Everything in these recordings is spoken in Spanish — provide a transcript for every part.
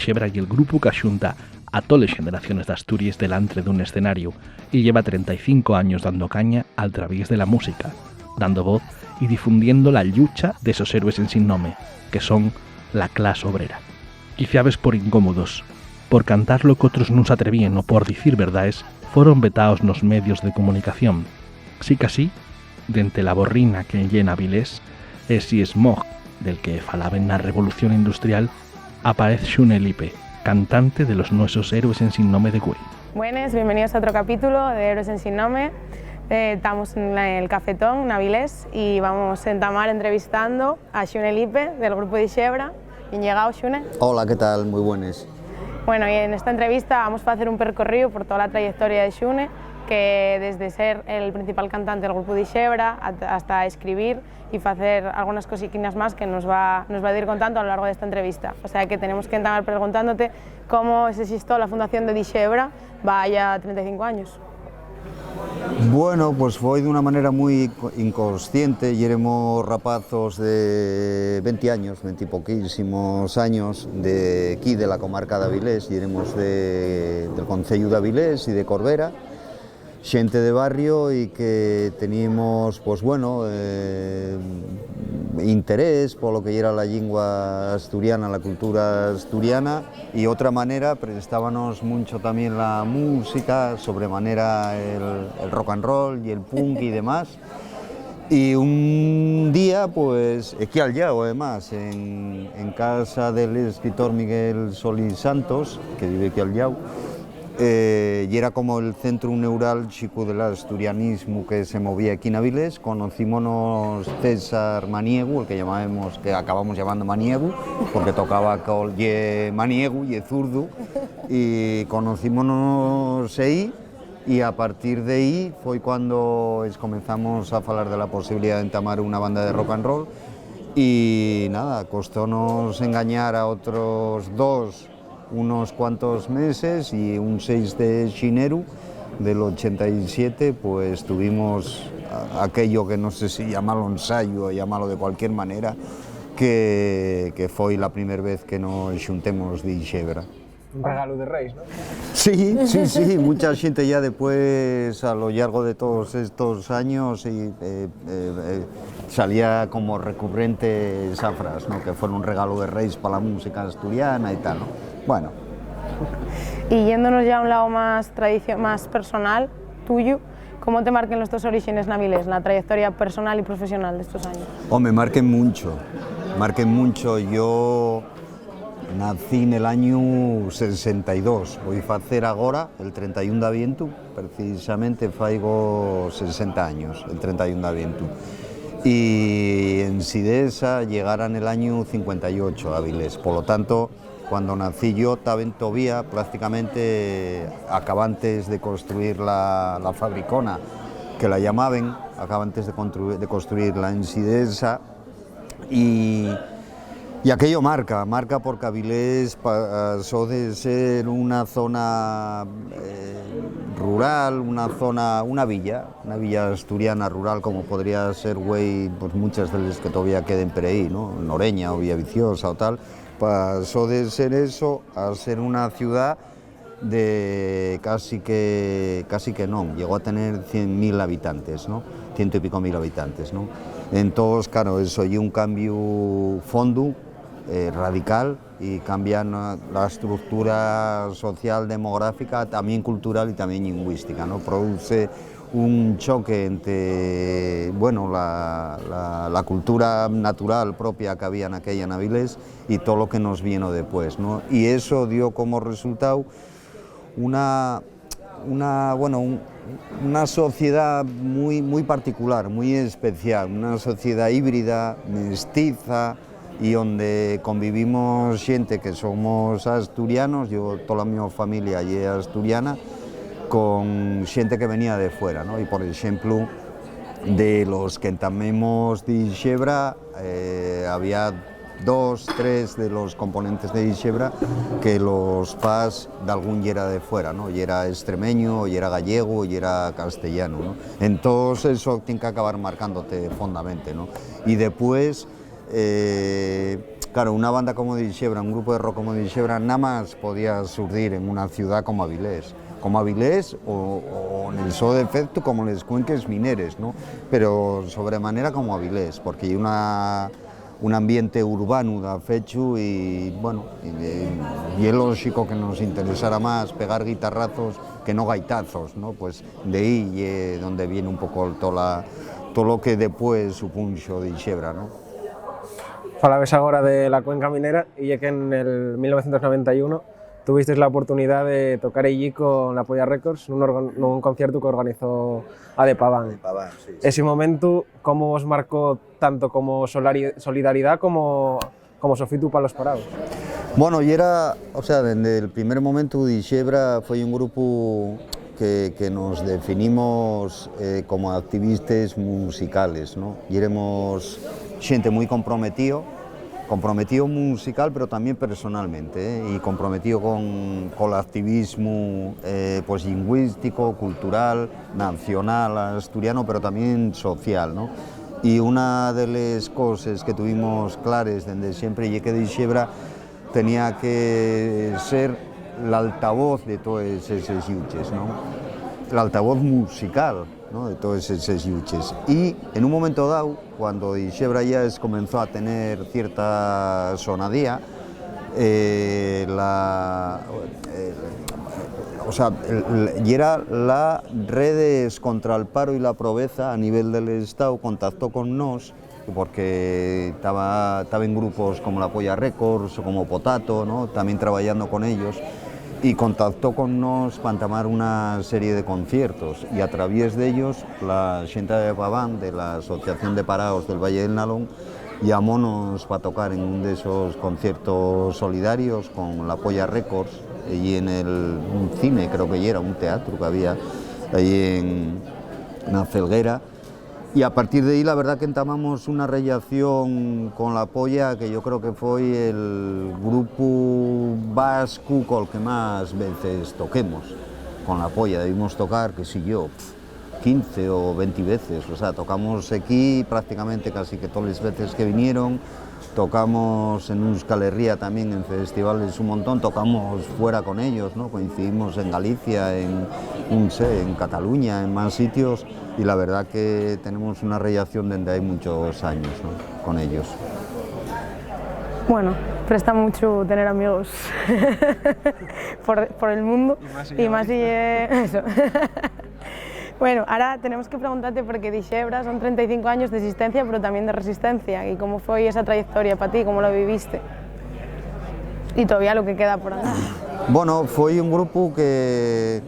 Dixebra y el grupo que axunta a todas las generaciones de Asturias delante de un escenario y lleva 35 años dando caña al través de la música, dando voz y difundiendo la lucha de esos héroes en sin nombre, que son la clase obrera. Quiciabes por incómodos, por cantar lo que otros no se atrevían o por decir verdades, fueron vetados nos medios de comunicación. Sí que así, dente la borrina que llena Avilés, ese smog del que falaban na revolución industrial, aparece Xune Lipe, cantante de los nuestros héroes en sin nombre de Güell. Buenas, bienvenidos a otro capítulo de Héroes en sin nombre. Estamos en el Cafetón, en Avilés, y vamos a entamar entrevistando a Xune Lipe, del grupo Dixebra. Bien llegado, Xune. Hola, ¿qué tal? Muy buenas. Bueno, y en esta entrevista vamos a hacer un percorrido por toda la trayectoria de Xune, que desde ser el principal cantante del grupo Dixebra hasta escribir y hacer algunas cosiquinas más que nos va a ir contando a lo largo de esta entrevista. O sea que tenemos que entamar preguntándote cómo se existió la fundación de Dixebra, va ya 35 años. Bueno, pues fue de una manera muy inconsciente, y éramos rapazos de 20 años, 20 y poquísimos años, de aquí de la comarca de Avilés, y éramos del concello de Avilés y de Corbera, xente de barrio y que teníamos, pues bueno, interés por lo que era la lengua asturiana, la cultura asturiana, y otra manera prestábamos mucho también la música, sobremanera el rock and roll y el punk y demás. Y un día, pues, aquí al llao, además, en casa del escritor Miguel Solís Santos, que vive aquí al llao, y era como el centro neurálgico del asturianismo que se movía aquí en Avilés. Conocímonos César Maniegu, el que acabamos llamando Maniegu, porque tocaba con Maniegu y zurdo, y conocímonos ahí, y a partir de ahí fue cuando comenzamos a hablar de la posibilidad de entamar una banda de rock and roll, y nada, costónos engañar a otros dos unos cuantos meses, y un 6 de xineru del 87 pues tuvimos aquello que no sé si llamarlo ensayo o llamarlo de cualquier manera, que fue la primera vez que nos xuntemos de Dixebra. Un regalo de Reis, ¿no? Sí, mucha gente ya después, a lo largo de todos estos años, salía como recurrente esa frase, ¿no? Que fue un regalo de Reis para la música asturiana y tal, ¿no? Bueno. Y yéndonos ya a un lado más personal, tuyo, ¿cómo te marcan los tus orígenes en Avilés, la trayectoria personal y profesional de estos años? Me marquen mucho. Yo nací en el año 62, voy a hacer ahora, el 31 de aviento, precisamente faigo 60 años, el 31 de aviento. Y en Sidesa llegara en el año 58 a Avilés, por lo tanto, cuando nací yo, estaban todavía prácticamente acabantes de construir la fabricona, que la llamaban, acabantes de construir la en Sidesa, y aquello marca porque Avilés pasó de ser una zona rural, una villa asturiana rural, como podría ser Güell, pues muchas de las que todavía queden por ahí, ¿no? Noreña o Villaviciosa o tal. Pasó de ser eso a ser una ciudad de casi que no, llegó a tener 100.000 habitantes, ¿no? 100 y pico mil habitantes, ¿no? Entonces, claro, eso y un cambio fondo, radical, y cambian la estructura social, demográfica, también cultural y también lingüística, ¿no? Produce un choque entre, bueno, la cultura natural propia que había en aquella en Avilés y todo lo que nos vino después, ¿no? Y eso dio como resultado una sociedad muy particular, muy especial, una sociedad híbrida, mestiza, y donde convivimos gente que somos asturianos, yo toda mi familia es asturiana, con gente que venía de fuera, ¿no? Y por ejemplo, de los que entamemos de Dixebra, había 2, 3 de los componentes de Dixebra que los fas de algún yera de fuera, ¿no? Y era extremeño, y era gallego, y era castellano, ¿no? Entonces eso tiene que acabar marcándote fondamente, ¿no? Y después Claro, una banda como Dixebra, un grupo de rock como Dixebra, nada más podía surgir en una ciudad como Avilés o en el so defecto como les cuenques mineres, ¿no? Pero sobremanera como Avilés, porque hay un ambiente urbano da fechu y bueno, y es lógico que nos interesara más pegar guitarrazos que no gaitazos, ¿no? Pues de ahí es donde viene un poco todo lo que después supunxo Dixebra, ¿no? Falabes agora de la cuenca minera y é que en el 1991 tuvisteis la oportunidad de tocar allí con la Polla Records nun concierto que organizó a De Paván. Sí. Ese momento, ¿cómo os marcó tanto como solidaridad como sofitu para los parados? Bueno, y era, o sea, desde el primer momento Dixebra foi un grupo que nos definimos como activistas musicales, ¿no? Y éramos xente muy comprometido musical, pero también personalmente, y comprometido con el activismo pues lingüístico, cultural, nacional, asturiano, pero también social, ¿no? Y una de las cosas que tuvimos claras desde siempre y que Dixebra tenía que ser el altavoz de todos esos yuches, ¿no? El altavoz musical, ¿no? De todos esos yuches. Y en un momento dado, cuando Dixebra ya comenzó a tener cierta sonadía, y era la Redes contra el Paro y la Pobreza a nivel del Estado, contactó con nos, porque estaba en grupos como la Polla Records o como Potato, ¿no? También trabajando con ellos, y contactó con nos para entamar una serie de conciertos, y a través de ellos la xente de Paván, de la Asociación de Parados del Valle del Nalón, llamónos para tocar en un de esos conciertos solidarios con la Polla Records y en un cine, creo que era un teatro que había ahí en la Felguera. Y a partir de ahí la verdad que entamamos una relación con la Polla que yo creo que fue el grupo vasco con el que más veces toquemos. Con la Polla debimos tocar, qué sé yo, 15 o 20 veces, o sea, tocamos aquí prácticamente casi que todas las veces que vinieron, tocamos en Euskal Herria también en festivales un montón, tocamos fuera con ellos, ¿no? Coincidimos en Galicia, en Cataluña, en más sitios, y la verdad que tenemos una relación desde hay muchos años, ¿no? Con ellos. Bueno, presta mucho tener amigos por el mundo y más si eso. Bueno, ahora tenemos que preguntarte porque Dixebra son 35 años de existencia, pero también de resistencia. ¿Y cómo fue esa trayectoria para ti? ¿Cómo lo viviste? Y todavía lo que queda por andar. Bueno, fue un grupo que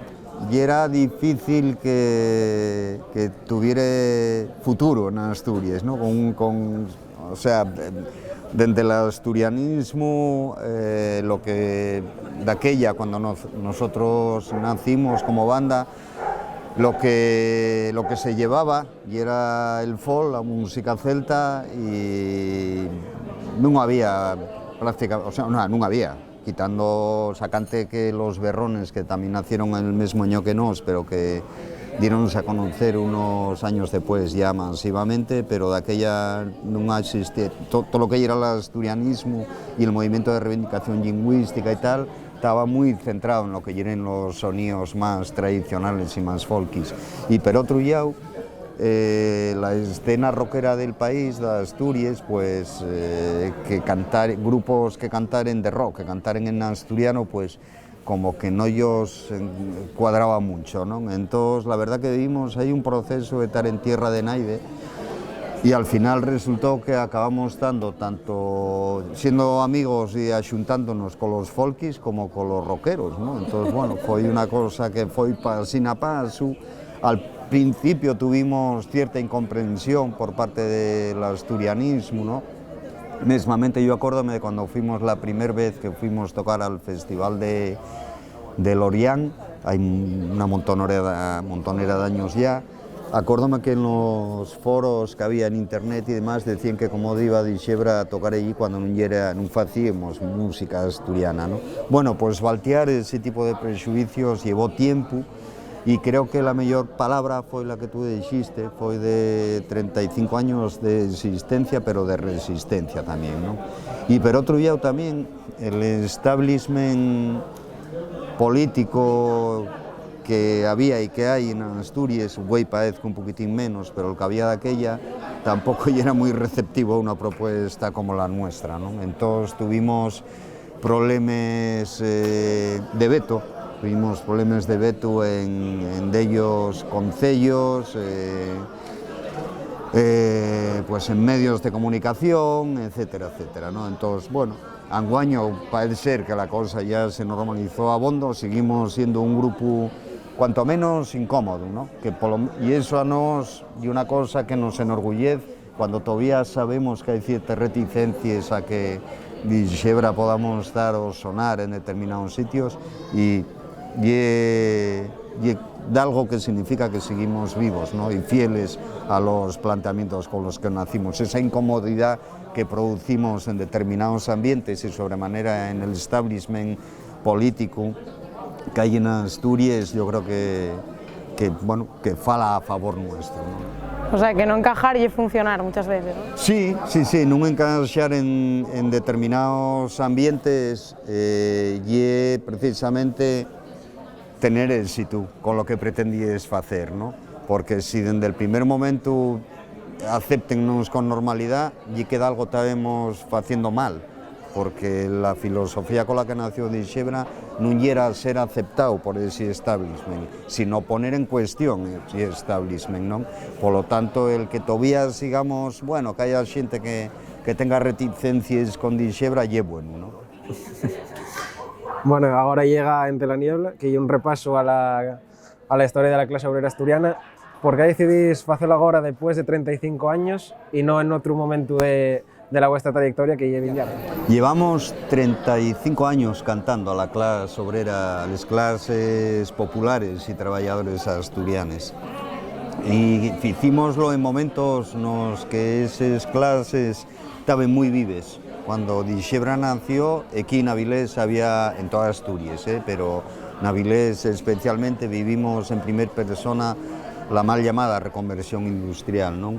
era difícil que tuviera futuro en Asturias, ¿no? O sea, desde el asturianismo, lo que de aquella, cuando nosotros nacimos como banda, lo que se llevaba y era el folk, la música celta, y no había prácticamente, o sea, no había, quitando sacante que los berrones que también nacieron en el mismo año que nos, pero que dieronse a conocer unos años después ya masivamente, pero de aquella no existía todo lo que era el asturianismo y el movimiento de reivindicación lingüística y tal. Estaba muy centrado en lo que eran los sonidos más tradicionales y más folkis. Y por otro lado, la escena rockera del país, de Asturias, pues grupos que cantaren de rock, que cantaren en asturiano, pues como que no ellos cuadraba mucho, ¿no? Entonces, la verdad que vivimos ahí un proceso de estar en tierra de naide, y al final resultó que acabamos estando tanto siendo amigos y axuntándonos con los folkis como con los rockeros, ¿no? Entonces, bueno, fue una cosa que fue pasín a paso. Al principio tuvimos cierta incomprensión por parte del asturianismo, ¿no? Mesmamente yo acuérdame de cuando fuimos la primera vez que fuimos a tocar al festival de Lorient, hay una montonera de años ya. Acuérdame que en los foros que había en internet y demás decían que como iba Dixebra a tocar allí cuando no hacíamos música asturiana, ¿no? Bueno, pues valtear ese tipo de prejuicios llevó tiempo, y creo que la mejor palabra fue la que tú dijiste, fue de 35 años de existencia, pero de resistencia también, ¿no? Y por otro lado también el establishment político que había y que hay en Asturias, güey parezco un poquitín menos, pero el que había de aquella tampoco era muy receptivo a una propuesta como la nuestra, ¿no? Entonces tuvimos problemas de veto, en de ellos concellos, pues en medios de comunicación, etcétera, etcétera, ¿no? Entonces, bueno, anguaño parece ser que la cosa ya se normalizó a bondo, seguimos siendo un grupo cuanto menos incómodo, ¿no? Y eso a nos y una cosa que nos enorgullece cuando todavía sabemos que hay ciertas reticencias a que de Xebra podamos estar o sonar en determinados sitios y de algo que significa que seguimos vivos, ¿no? Y fieles a los planteamientos con los que nacimos. Esa incomodidad que producimos en determinados ambientes y sobremanera en el establishment político que hay en Asturias, yo creo que fala a favor nuestro, ¿no? O sea, que no encajar y funcionar muchas veces, ¿no? Sí, no encajar en determinados ambientes y precisamente tener éxito con lo que pretendíes hacer, ¿no? Porque si desde el primer momento aceptennos con normalidad y queda algo que estamos haciendo mal, porque la filosofía con la que nació de Xebra no era ser aceptado por ese establishment, sino poner en cuestión ese establishment, ¿no? Por lo tanto, el que todavía sigamos, bueno, que haya gente que tenga reticencias con Xebra, y es bueno, ¿no? Bueno, ahora llega Entre la niebla, que hay un repaso a la historia de la clase obrera asturiana. ¿Por qué decidís hacerlo ahora después de 35 años y no en otro momento de la vuestra trayectoria que lleve ya? Llevamos 35 años cantando a la clase obrera, a las clases populares y trabajadores asturianes. Y hicimoslo en momentos en los que esas clases estaban muy vives. Cuando Xebra nació, aquí en Avilés había, en toda Asturias, pero en Avilés especialmente vivimos en primera persona la mal llamada reconversión industrial, ¿no?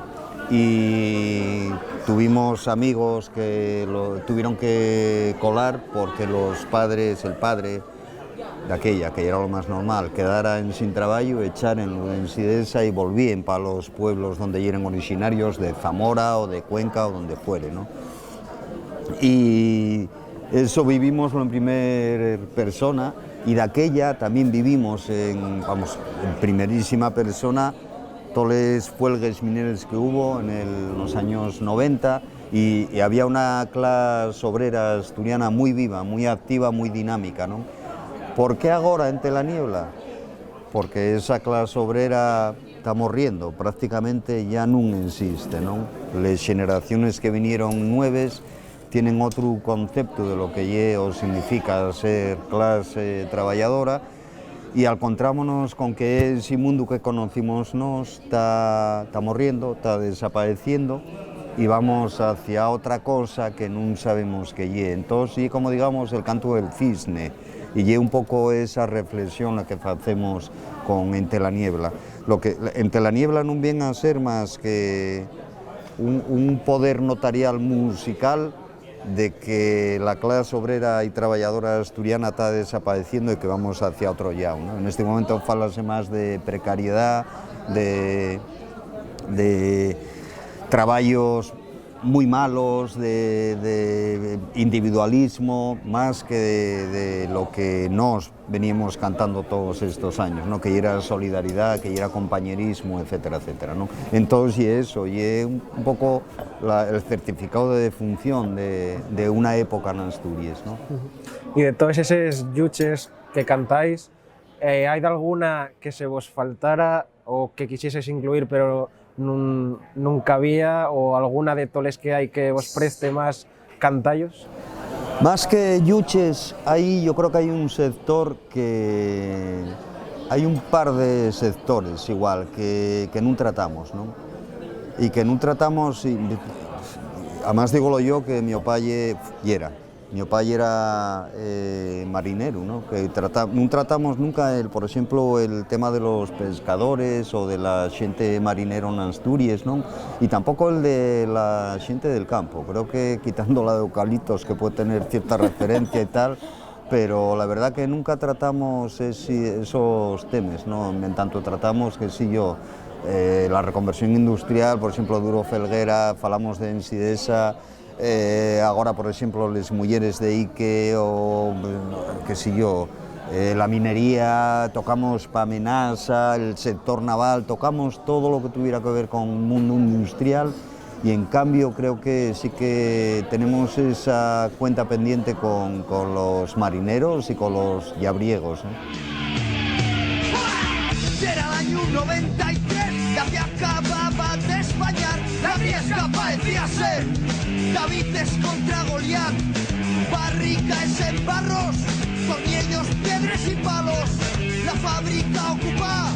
Y tuvimos amigos que lo tuvieron que colar porque los padres, el padre de aquella, que era lo más normal, quedaran sin trabajo, echaren en Sidesa y volvían para los pueblos donde eran originarios de Zamora o de Cuenca o donde fuere, ¿no? Y eso vivimos en primera persona y de aquella también vivimos en primerísima persona todas las huelgas mineras que hubo en los años 90 y había una clase obrera asturiana muy viva, muy activa, muy dinámica, ¿no? ¿Por qué ahora Entre la niebla? Porque esa clase obrera está morriendo, prácticamente ya no existe, ¿no? Las generaciones que vinieron nuevas tienen otro concepto de lo que significa ser clase trabajadora y encontrámonos con que ese mundo que conocimos está morriendo, está desapareciendo y vamos hacia otra cosa que no sabemos qué es. Entonces, como digamos, el canto del cisne y un poco esa reflexión la que hacemos con Entre la niebla. Lo que Entre la niebla no viene a ser más que un poder notarial musical de que la clase obrera y trabajadora asturiana está desapareciendo y que vamos hacia otro lado, ¿no? En este momento falase más de precariedad, de trabajos muy malos, de individualismo, más que de lo que nos veníamos cantando todos estos años, ¿no? Que era solidaridad, que era compañerismo, etcétera, etcétera, ¿no? Entonces, y eso, y un poco el certificado de defunción de una época en Asturias, ¿no? Y de todos esos yuches que cantáis, ¿hay de alguna que se vos faltara o que quisieses incluir pero nunca había, o alguna de toles que hay que os preste más cantallos? Más que yuches, yo creo que hay un sector que... Hay un par de sectores igual que no tratamos, ¿no? Y que no tratamos, además digo yo que mi opalle Mi pai era marinero, ¿no? Que non tratamos nunca, por exemplo, el tema de los pescadores o de la xente marinero en Asturias, ¿no? Y tampoco el de la xente del campo. Creo que quitando la de eucaliptos, que puede tener cierta referencia y tal, pero la verdad que nunca tratamos esos temas, ¿no? En tanto tratamos, que si yo, la reconversión industrial, por exemplo, Duro Felguera, falamos de Ensidesa, agora, por exemplo, les mulleres de Ike ou, que si yo, la minería, tocamos pa Menasa, el sector naval, tocamos todo lo que tuviera que ver con un mundo industrial y en cambio creo que sí que tenemos esa cuenta pendiente con los marineros y con los llabriegos, Era el año 93, ya se acababa de españar, la Briesga parecía ser Davides contra Goliat, barricas en barros, tornillos, piedras y palos, la fábrica ocupada,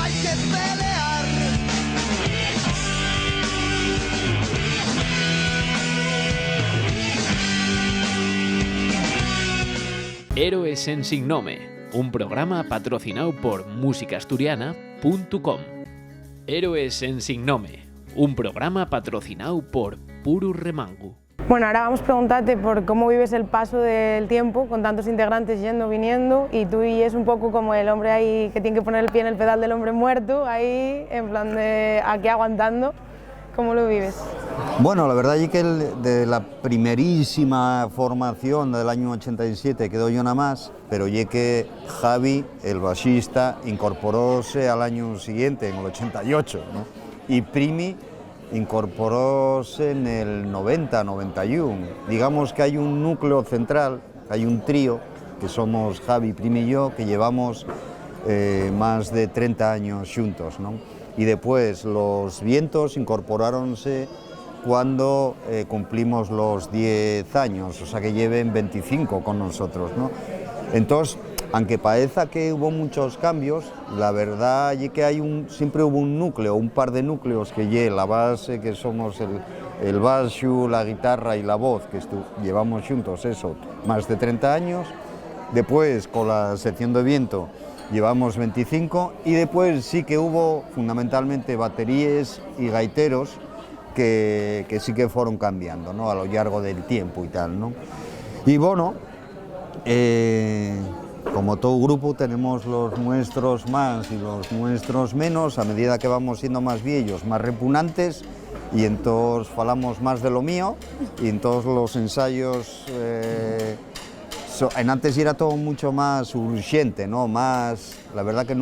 hay que pelear. Héroes en Sin Nome, un programa patrocinado por musicaasturiana.com. Héroes en Sin Nome, un programa patrocinado por Puru Remangu. Bueno, ahora vamos a preguntarte por cómo vives el paso del tiempo con tantos integrantes yendo, viniendo, y tú y es un poco como el hombre ahí que tiene que poner el pie en el pedal del hombre muerto, ahí en plan de aquí aguantando. ¿Cómo lo vives? Bueno, la verdad es que de la primerísima formación del año 87 quedó yo nada más, pero ya que Javi, el bajista, incorporóse al año siguiente, en el 88, ¿no? Y Primi incorporóse en el 90, 91. Digamos que hay un núcleo central, hay un trío, que somos Javi, Primi y yo, que llevamos más de 30 años juntos, ¿no? Y después los vientos incorporáronse cuando cumplimos los 10 años, o sea que lleven 25 con nosotros, ¿no? Entonces, aunque parezca que hubo muchos cambios, la verdad es que siempre hubo un núcleo, un par de núcleos que la base, que somos el baixo, la guitarra y la voz, que llevamos juntos eso, más de 30 años. Después, con la sección de viento, llevamos 25, y después sí que hubo fundamentalmente baterías y gaiteros que sí que fueron cambiando, ¿no? A lo largo del tiempo y tal, ¿no? Y bueno, como todo grupo tenemos los nuestros más y los nuestros menos, a medida que vamos siendo más viejos, más repugnantes, y entonces falamos más de lo mío, y en todos los ensayos en antes era todo mucho más urgente, ¿no? Más, la verdad que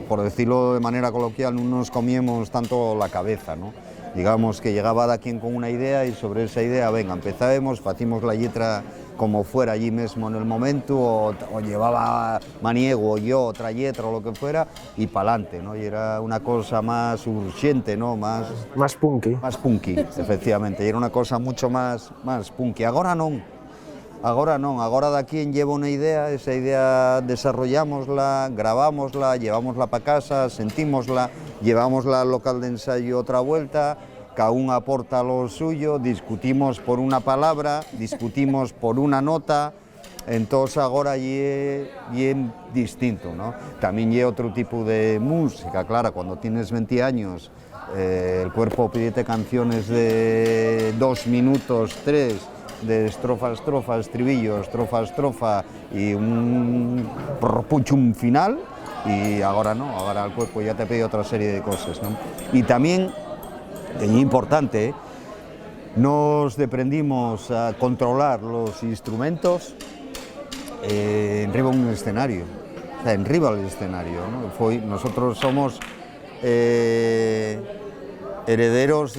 por decirlo de manera coloquial, no nos comíamos tanto la cabeza, ¿no? Digamos que llegaba de quien con una idea y sobre esa idea, venga, empezábamos, hacíamos la letra como fuera allí mismo en el momento, o llevaba Maniego o yo otra letra o lo que fuera, y pa'lante, ¿no? Y era una cosa más urgente, ¿no? Más punky. Más punky, efectivamente, y era una cosa mucho más punky. Ahora no. Ahora de quien lleva una idea, esa idea desarrollámosla, grabámosla, llevámosla para casa, sentímosla, llevámosla al local de ensayo otra vuelta, cada uno aporta lo suyo, discutimos por una palabra, discutimos por una nota, entonces ahora es bien distinto, ¿no? También hay otro tipo de música, claro, cuando tienes 20 años, el cuerpo pide canciones de 2 minutos, 3, de estrofa a estrofa, estribillo, estrofa a estrofa y un puchum final, y ahora no, ahora el cuerpo ya te pide otra serie de cosas, ¿no? Y también, es importante, nos deprendimos a controlar los instrumentos enriba un escenario, o sea, enriba el escenario, ¿no? Nosotros somos herederos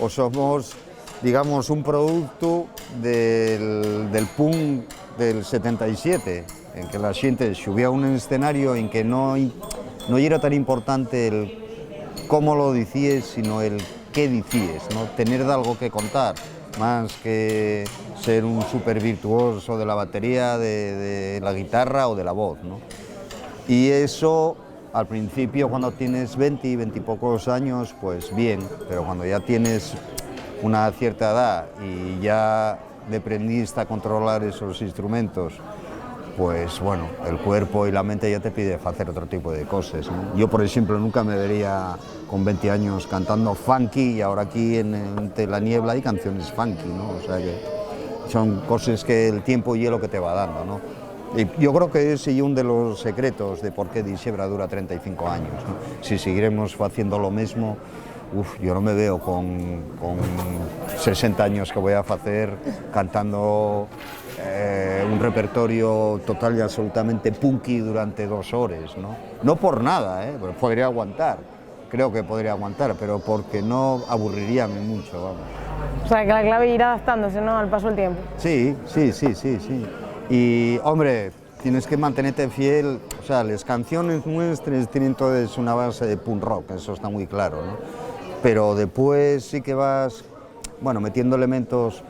o somos, digamos, un producto del punk del 77, en que la gente subía a un escenario en que no era tan importante el cómo lo decías, sino el qué decías, ¿no? Tener de algo que contar, más que ser un súper virtuoso de la batería, de la guitarra o de la voz, ¿no? Y eso, al principio, cuando tienes 20 y pocos años, pues bien, pero cuando ya tienes una cierta edad y ya aprendiste a controlar esos instrumentos, pues bueno, el cuerpo y la mente ya te pide hacer otro tipo de cosas, ¿no? Yo, por ejemplo, nunca me vería con 20 años cantando funky y ahora aquí entre la niebla hay canciones funky, ¿no? O sea que son cosas que el tiempo y lo que te va dando, ¿no? Y yo creo que ese es uno de los secretos de por qué Dixebra dura 35 años, ¿no? Si seguiremos haciendo lo mismo, yo no me veo con 60 años que voy a hacer cantando un repertorio total y absolutamente punky durante 2 horas, ¿no? No por nada, podría aguantar, creo que podría aguantar, pero porque no aburriría mucho, vamos. O sea, que la clave es ir adaptándose, ¿no?, al paso del tiempo. Sí. Y, hombre, tienes que mantenerte fiel, o sea, las canciones nuestras tienen todas una base de punk rock, eso está muy claro, ¿no? Pero después sí que vas, bueno, metiendo elementos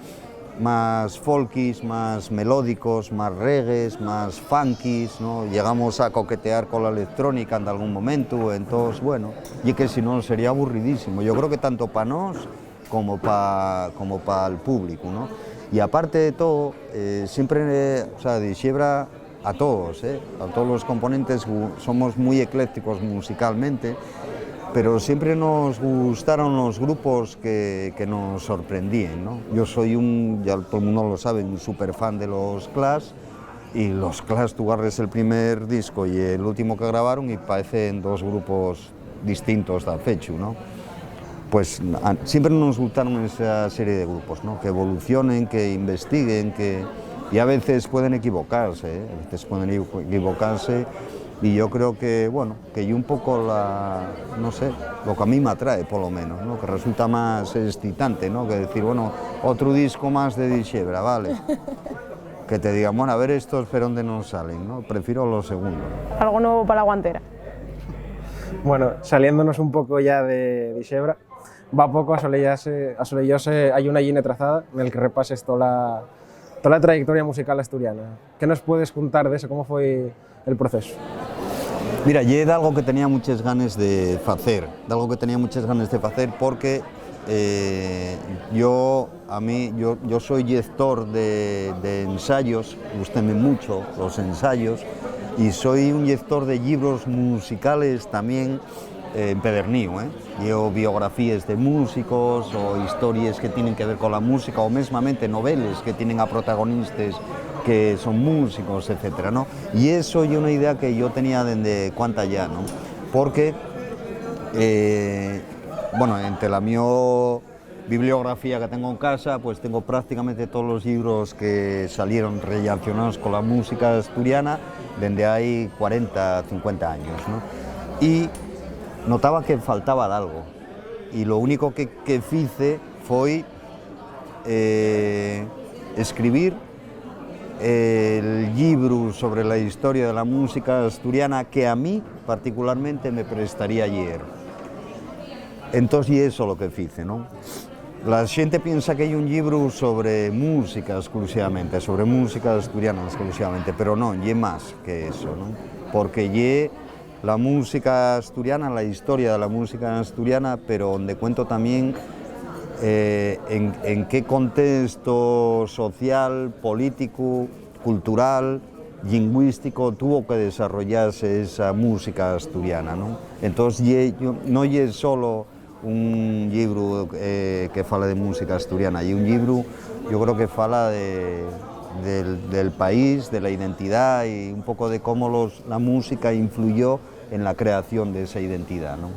más folkis, más melódicos, más reggaes, más funkis, ¿no? Llegamos a coquetear con la electrónica en algún momento, entonces, bueno, y que si no sería aburridísimo, yo creo que tanto para nos como para el público, ¿no? Y aparte de todo, siempre, o sea, Dixebra a todos los componentes somos muy eclécticos musicalmente, pero siempre nos gustaron los grupos que nos sorprendían, ¿no? Yo soy ya todo el mundo lo sabe, un súper fan de los Clash, y los Clash, tú agarres el primer disco y el último que grabaron y parecen 2 grupos distintos de fecho, ¿no? Pues siempre nos gustaron esa serie de grupos, ¿no? Que evolucionen, que investiguen, y a veces pueden equivocarse, y yo creo que, bueno, que yo un poco no sé, lo que a mí me atrae por lo menos, ¿no? Que resulta más excitante, ¿no? Que decir, bueno, otro disco más de Dixebra, vale. Que te digan, bueno, a ver estos, pero ¿dónde nos salen, no? Prefiero los segundos. Algo nuevo para la guantera. Bueno, saliéndonos un poco ya de Dixebra, va poco a Solellose hay una línea trazada en el que repases toda la trayectoria musical asturiana. ¿Qué nos puedes contar de eso? ¿Cómo fue el proceso? Mira, yo de algo que tenía muchas ganas de hacer, porque yo soy lector de ensayos, gústenme mucho los ensayos, y soy un lector de libros musicales también empedernido, Yo biografías de músicos o historias que tienen que ver con la música o mesmamente novelas que tienen a protagonistas que son músicos, etcétera, ¿no? Y eso es una idea que yo tenía desde cuanta ya, ¿no? Porque, bueno, entre la mi bibliografía que tengo en casa, pues tengo prácticamente todos los libros que salieron relacionados con la música asturiana desde hay 40, 50 años, ¿no? Y notaba que faltaba de algo, y lo único que hice fue escribir el libro sobre la historia de la música asturiana que a mí particularmente me prestaría ayer. Entonces, y eso lo que hice, ¿no? La gente piensa que hay un libro sobre música exclusivamente, sobre música asturiana exclusivamente, pero no, y más que eso, ¿no? Porque y la música asturiana, la historia de la música asturiana, pero donde cuento también en qué contexto social, político, cultural, lingüístico tuvo que desarrollarse esa música asturiana, ¿no? Entonces, no es solo un libro que fala de música asturiana, y un libro, yo creo que fala del país, de la identidad y un poco de cómo la música influyó en la creación de esa identidad, ¿no?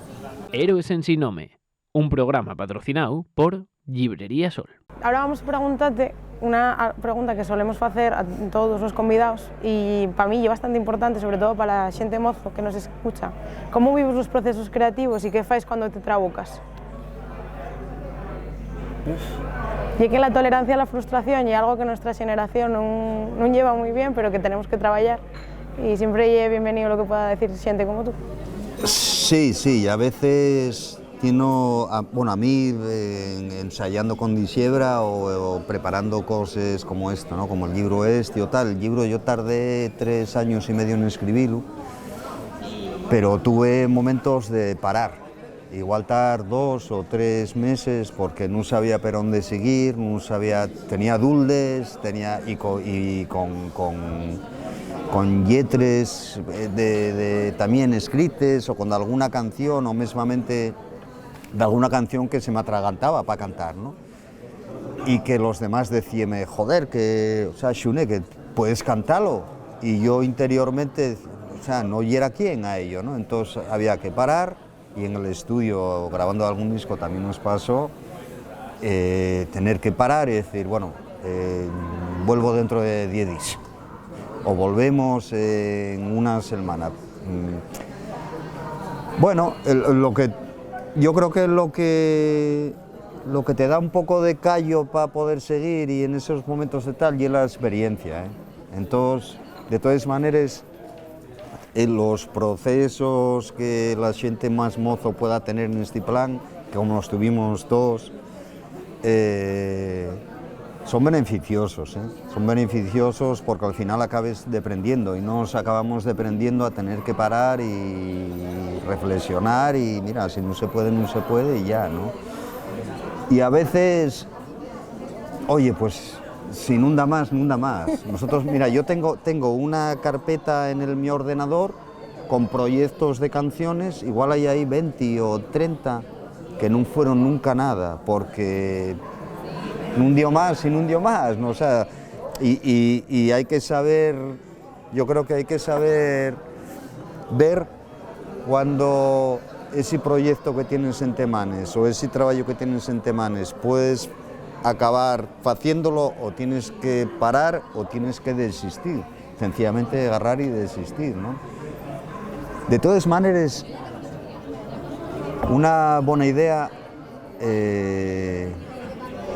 Héroes en Sin Nome, un programa patrocinado por Librería Sol. Ahora vamos a preguntarte una pregunta que solemos hacer a todos los convidados, y para mí es bastante importante, sobre todo para la xente mozo que nos escucha. ¿Cómo vives los procesos creativos y qué fais cuando te trabucas? Y que la tolerancia a la frustración es algo que nuestra generación no lleva muy bien, pero que tenemos que trabajar, y siempre es bienvenido lo que pueda decir xente como tú. Sí, a veces bueno, a mí ensayando con Dixebra o preparando cosas como esto, ¿no? Como el libro este o tal. El libro yo tardé 3 años y medio en escribirlo, pero tuve momentos de parar igual tar 2 o 3 meses porque no sabía per dónde seguir, no sabía, tenía duldes, con lletres también escrites o con alguna canción o mesmamente de alguna canción que se me atragantaba para cantar, ¿no? Y que los demás decían, joder, que, o sea, Xune, que puedes cantarlo. Y yo interiormente, o sea, no era quien a ello, ¿no? Entonces había que parar y en el estudio, grabando algún disco también nos pasó, tener que parar y decir, bueno, vuelvo dentro de 10 días. O volvemos en una semana. Bueno, yo creo que lo que te da un poco de callo para poder seguir y en esos momentos de tal y es la experiencia, ¿eh? Entonces, de todas maneras, en los procesos que la gente más mozo pueda tener en este plan, que como los tuvimos todos, son beneficiosos, ¿eh? Son beneficiosos porque al final acabes deprendiendo y nos acabamos deprendiendo a tener que parar y reflexionar y mira, si no se puede, no se puede y ya, ¿no? Y a veces, oye, pues si inunda más, inunda más. Nosotros, mira, yo tengo una carpeta en mi ordenador con proyectos de canciones, igual hay ahí 20 o 30 que no fueron nunca nada, porque un día más, ¿no? O sea, y hay que saber, yo creo que hay que saber ver cuando ese proyecto que tienes en temanes o ese trabajo que tienes en temanes puedes acabar haciéndolo o tienes que parar o tienes que desistir, sencillamente agarrar y desistir, ¿no? De todas maneras, una buena idea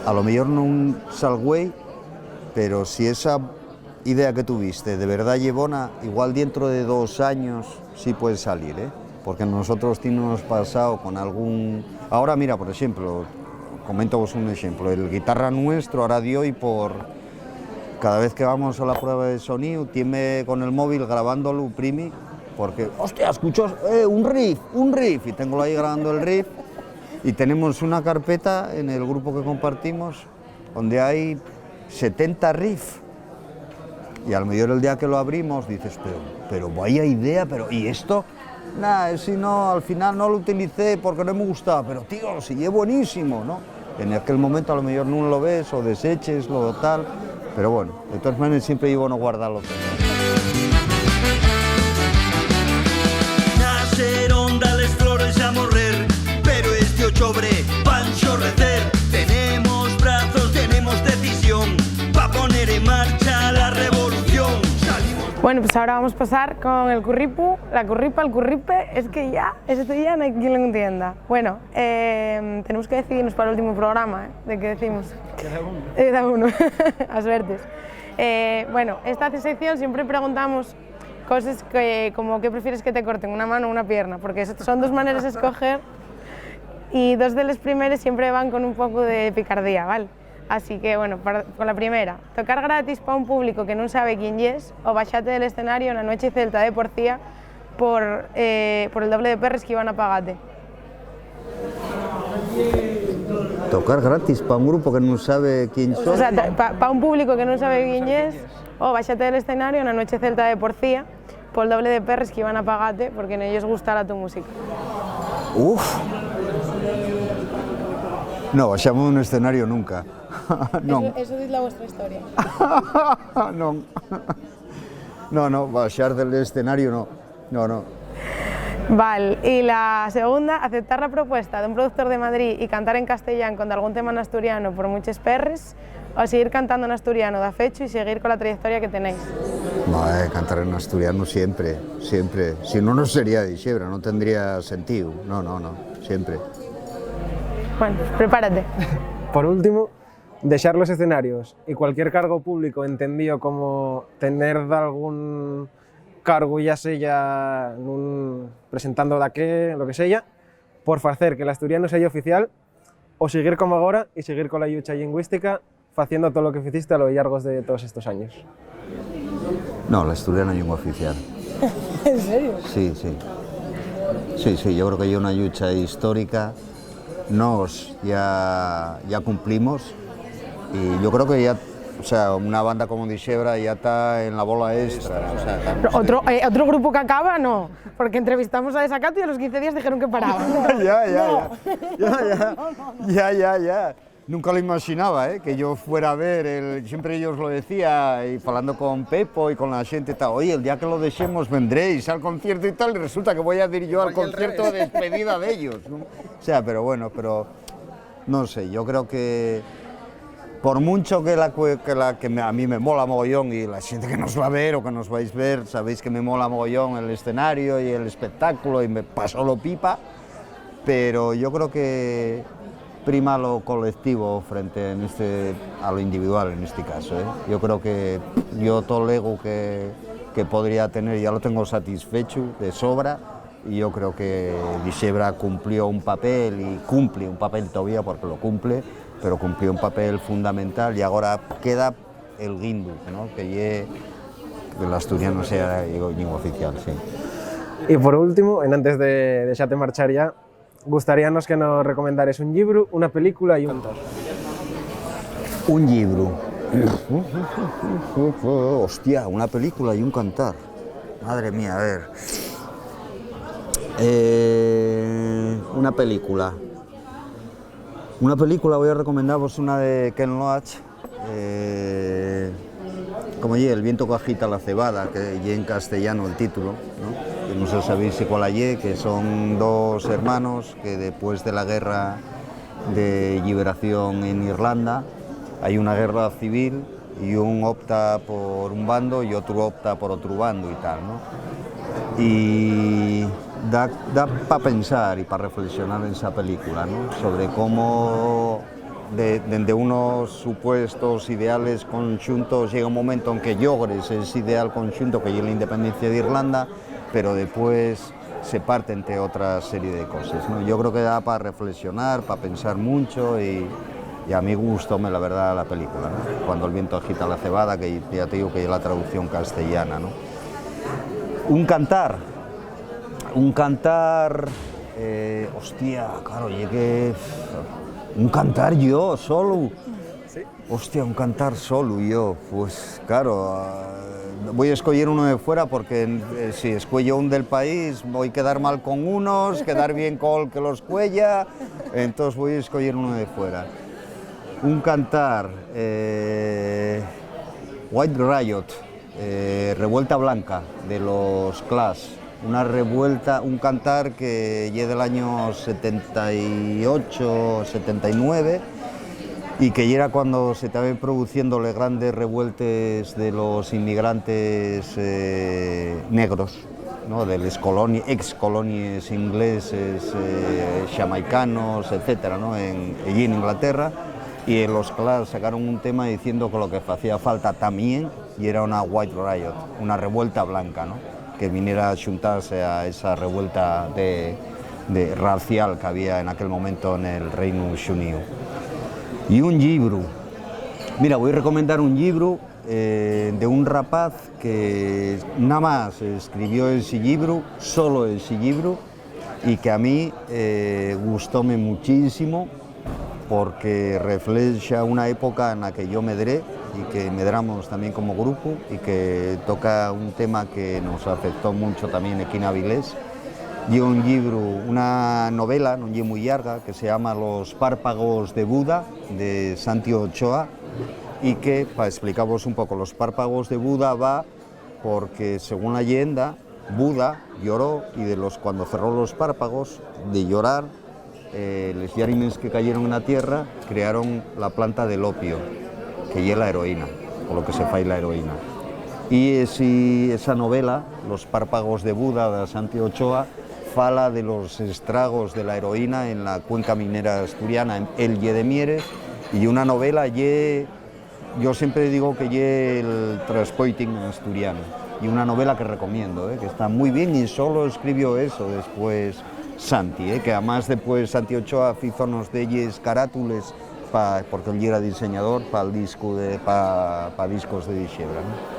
a lo mejor no salgüey, pero si esa idea que tuviste de verdad llevona, igual dentro de 2 años sí puede salir, ¿eh? Porque nosotros tenemos pasado con algún... Ahora mira, por ejemplo, comento vos un ejemplo, el guitarra nuestro ahora de hoy por... Cada vez que vamos a la prueba de sonido, tiene con el móvil grabándolo primi, porque, hostia, escucho un riff, y tengo ahí grabando el riff, y tenemos una carpeta en el grupo que compartimos, donde hay 70 riffs, y a lo mejor el día que lo abrimos dices, pero vaya idea, pero ¿y esto? Nada, si no, al final no lo utilicé porque no me gustaba, pero tío, si es buenísimo, ¿no? En aquel momento a lo mejor no lo ves o deseches, lo tal, pero bueno, de todas maneras siempre es bueno guardarlo todo. Naceron las flores a morrer, pero este octubre van a chorrecer. Tenemos brazos, tenemos decisión, pa' poner en marcha la revolución. Bueno, pues ahora vamos a pasar con el curripu, la curripa, el curripe, es que ya, esto ya no hay quien lo entienda. Bueno, tenemos que decidirnos para el último programa, ¿eh? ¿De qué decimos? Queda uno, a suertes. Bueno, esta sección siempre preguntamos cosas como ¿qué prefieres que te corten, una mano o una pierna? Porque son 2 maneras de escoger y 2 de las primeras siempre van con un poco de picardía, ¿vale? Así que, bueno, con la primera, tocar gratis para un público que no sabe quién es o baixate del escenario en la noche celta de Porcía por el doble de perres que iban a pagarte. Tocar gratis para un grupo que no sabe quién soy. O sea, para un público que no sabe quién es o baixate del escenario en la noche celta de Porcía por el doble de perres que iban a pagarte porque en ellos gustara tu música. Uf. No, baixamos un escenario nunca. Non. Eso es la vuestra historia. No, baixar del escenario no. Vale, y la segunda, aceptar la propuesta de un productor de Madrid y cantar en castellano con algún tema en asturiano por muchos perres o seguir cantando en asturiano de fecho y seguir con la trayectoria que tenéis. No, cantar en asturiano siempre. Si no, no sería de Xebra, no tendría sentido. No, siempre. Bueno, prepárate. Por último, dejar los escenarios y cualquier cargo público entendido como tener algún cargo ya sea presentando de qué, lo que sea, por hacer que el asturiano sea oficial o seguir como ahora y seguir con la lucha lingüística haciendo todo lo que hiciste a lo largo de todos estos años. No, el asturiano es lengua oficial. ¿En serio? Sí. Sí, sí, yo creo que hay una lucha histórica. Nos ya cumplimos y yo creo que ya, o sea, una banda como Dixebra ya está en la bola extra. O sea, Otro grupo que acaba, no, porque entrevistamos a Desacato y a los 15 días dijeron que paraban. Ya. Nunca lo imaginaba, que yo fuera a ver, siempre ellos lo decía, y hablando con Pepo y con la gente, tal, oye, el día que lo dejemos vendréis al concierto y tal, y resulta que voy a ir yo al concierto de despedida de ellos, ¿no? O sea, pero bueno, no sé, yo creo que por mucho que a mí me mola mogollón y la gente que nos va a ver o que nos vais a ver, sabéis que me mola mogollón el escenario y el espectáculo y me paso lo pipa, pero yo creo que prima lo colectivo frente a lo individual en este caso. Yo creo que yo todo el ego que podría tener ya lo tengo satisfecho de sobra y yo creo que Dixebra cumplió un papel y cumple un papel todavía porque lo cumple, pero cumplió un papel fundamental y ahora queda el guindu, ¿no? Que el asturiano sea el oficial. Sí. Y por último, antes de dejarte marchar ya, gustaríanos que nos recomendares un libro, una película y un cantar. Un libro. Hostia, una película y un cantar. Madre mía, a ver. Una película. Una película voy a recomendaros una de Ken Loach. Como El viento que agita la cebada, que en castellano el título, ¿no? Que no sé si sabéis cuál hay, que son dos hermanos que después de la guerra de liberación en Irlanda hay una guerra civil y uno opta por un bando y otro opta por otro bando y tal, ¿no? Y da para pensar y para reflexionar en esa película, ¿no? Sobre cómo desde unos supuestos ideales conjuntos llega un momento en que logres ese ideal conjunto que es la independencia de Irlanda, pero después se parte entre otra serie de cosas, ¿no? Yo creo que da para reflexionar, para pensar mucho y a mí gustó la verdad la película, ¿no? Cuando el viento agita la cebada, que ya te digo que es la traducción castellana, ¿no? Un cantar, hostia, claro, llegué... Un cantar yo, solo. ¿Sí? Hostia, un cantar solo yo. Pues claro, voy a escoger uno de fuera porque si escojo un del país voy a quedar mal con unos, quedar bien con el que los cuella, entonces voy a escoger uno de fuera. Un cantar, White Riot, Revuelta Blanca, de los Clash. Una revuelta, un cantar que es del año 78, 79 y que era cuando se estaban produciendo las grandes revueltas de los inmigrantes negros, ¿no? De las ex colonias ingleses, jamaicanos, etcétera, ¿no? Allí en Inglaterra, y en los Clash sacaron un tema diciendo que lo que hacía falta también y era una White Riot, una revuelta blanca, ¿no? Que viniera a juntarse a esa revuelta racial que había en aquel momento en el Reino Unido. Y un libro, mira, voy a recomendar un libro de un rapaz que nada más escribió ese libro, solo ese libro, y que a mí gustóme muchísimo porque refleja una época en la que yo medré y que medramos también como grupo y que toca un tema que nos afectó mucho también aquí en Avilés. Y un libro, una novela, no es muy larga, que se llama Los párpagos de Buda, de Santi Ochoa, y que, para explicaros un poco, Los párpagos de Buda va porque, según la leyenda, Buda lloró y cuando cerró los párpagos, de llorar, los llarimes que cayeron en la tierra crearon la planta del opio, que es la heroína, o lo que se fa la heroína. Y esa novela, Los párpagos de Buda, de Santi Ochoa, fala de los estragos de la heroína en la cuenca minera asturiana, en el Lle de Mieres, y una novela, yo siempre digo que es el Transpoiting asturiano, y una novela que recomiendo, que está muy bien, y solo escribió eso después Santi, que además después Santi Ochoa hizo unos de ellos carátulas, porque él era diseñador para el disco para discos de Dixebra, ¿no?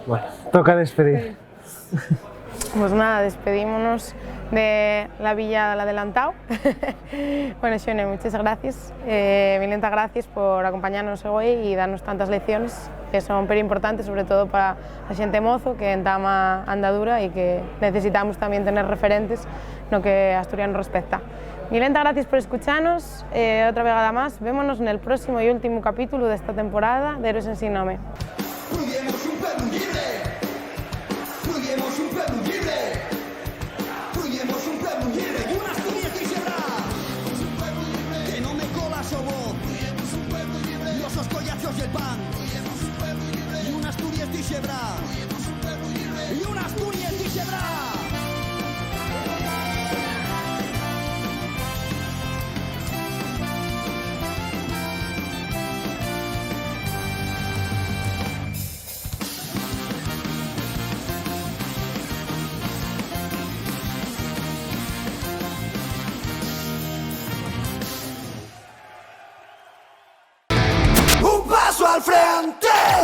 Bueno, toca despedir. Pues nada, despedímonos de la Villa del Adelantado. Bueno, Xune, muchas gracias, milenta gracias por acompañarnos hoy y darnos tantas lecciones que son muy importantes, sobre todo para a xente mozo que entama a andadura y que necesitamos también tener referentes no que Asturias nos respecta. Milenta gracias por escucharnos, otra vegada más, vémonos en el próximo y último capítulo de esta temporada de Héroes en Sin Nome.